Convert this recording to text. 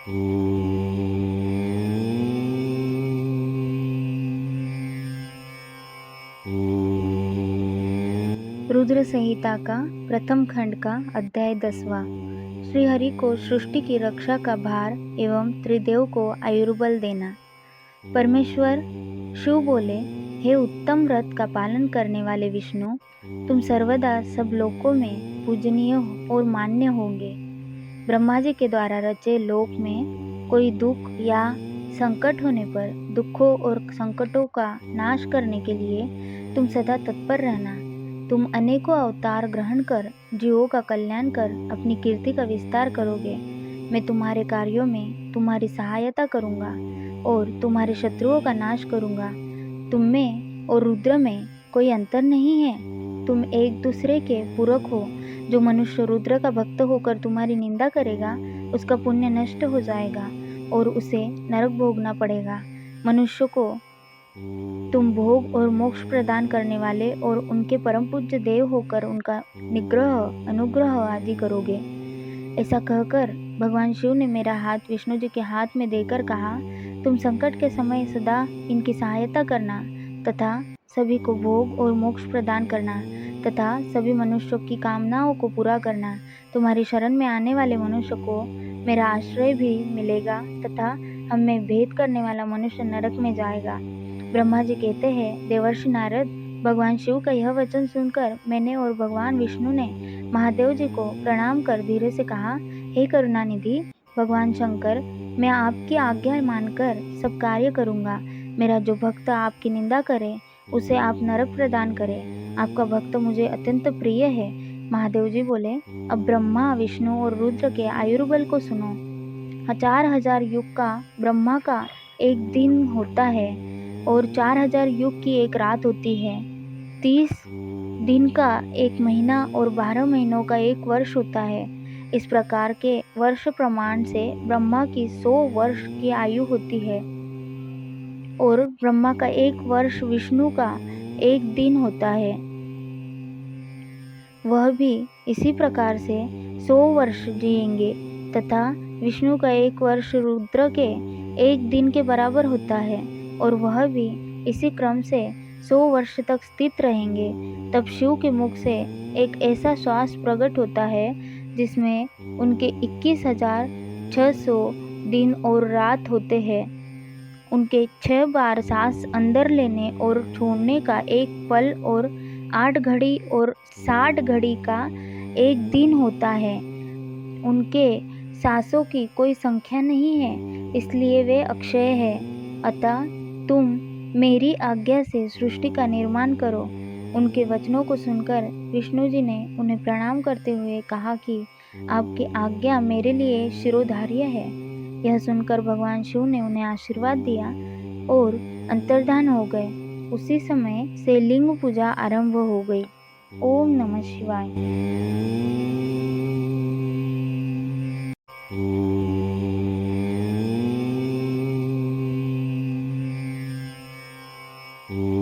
रुद्र संहिता का प्रथम खंड का अध्याय 10वां। श्री हरि को सृष्टि की रक्षा का भार एवं त्रिदेव को आयुर्बल देना। परमेश्वर शिव बोले, हे उत्तम व्रत का पालन करने वाले विष्णु, तुम सर्वदा सब लोकों में पूजनीय और मान्य होंगे। ब्रह्मा जी के द्वारा रचे लोक में कोई दुख या संकट होने पर दुखों और संकटों का नाश करने के लिए तुम सदा तत्पर रहना। तुम अनेकों अवतार ग्रहण कर जीवों का कल्याण कर अपनी कीर्ति का विस्तार करोगे। मैं तुम्हारे कार्यों में तुम्हारी सहायता करूंगा और तुम्हारे शत्रुओं का नाश करूंगा। तुम में और रुद्र में कोई अंतर नहीं है। तुम एक दूसरे के पूरक हो। जो मनुष्य रुद्र का भक्त होकर तुम्हारी निंदा करेगा, उसका पुण्य नष्ट हो जाएगा और उसे नरक भोगना पड़ेगा। मनुष्य को तुम भोग और मोक्ष प्रदान करने वाले और उनके परम पूज्य देव होकर उनका निग्रह, अनुग्रह आदि करोगे। ऐसा कहकर भगवान शिव ने मेरा हाथ विष्णु जी के हाथ में देकर कहा, तुम संकट के समय सदा इनकी सहायता करना तथा सभी को भोग और मोक्ष प्रदान करना तथा सभी मनुष्यों की कामनाओं को पूरा करना। तुम्हारी शरण में आने वाले मनुष्य को मेरा आश्रय भी मिलेगा तथा हम में भेद करने वाला मनुष्य नरक में जाएगा। ब्रह्मा जी कहते हैं, देवर्षि नारद, भगवान शिव का यह वचन सुनकर मैंने और भगवान विष्णु ने महादेव जी को प्रणाम कर धीरे से कहा, हे करुणानिधि भगवान शंकर, मैं आपकी आज्ञा मानकर सब कार्य करूँगा। मेरा जो भक्त आपकी निंदा करे उसे आप नरक प्रदान करें। आपका भक्त मुझे अत्यंत प्रिय है। महादेव जी बोले, अब ब्रह्मा विष्णु और रुद्र के आयुर्बल को सुनो। 4000 युग का ब्रह्मा का एक दिन होता है और 4000 युग की एक रात होती है। 30 दिन का एक महीना और 12 महीनों का एक वर्ष होता है। इस प्रकार के वर्ष प्रमाण से ब्रह्मा की 100 वर्ष की आयु होती है और ब्रह्मा का एक वर्ष विष्णु का एक दिन होता है। वह भी इसी प्रकार से 100 वर्ष जिएंगे तथा विष्णु का एक वर्ष रुद्र के एक दिन के बराबर होता है और वह भी इसी क्रम से 100 वर्ष तक स्थित रहेंगे। तब शिव के मुख से एक ऐसा श्वास प्रकट होता है जिसमें उनके 21,600 दिन और रात होते हैं। उनके 6 बार सांस अंदर लेने और छोड़ने का एक पल और 8 घड़ी और 60 घड़ी का एक दिन होता है। उनके सांसों की कोई संख्या नहीं है, इसलिए वे अक्षय है। अतः तुम मेरी आज्ञा से सृष्टि का निर्माण करो। उनके वचनों को सुनकर विष्णु जी ने उन्हें प्रणाम करते हुए कहा कि आपकी आज्ञा मेरे लिए शिरोधार्य है। यह सुनकर भगवान शिव ने उन्हें आशीर्वाद दिया और अंतर्धान हो गए। उसी समय से लिंग पूजा आरंभ हो गई। ओम नमः शिवाय। Om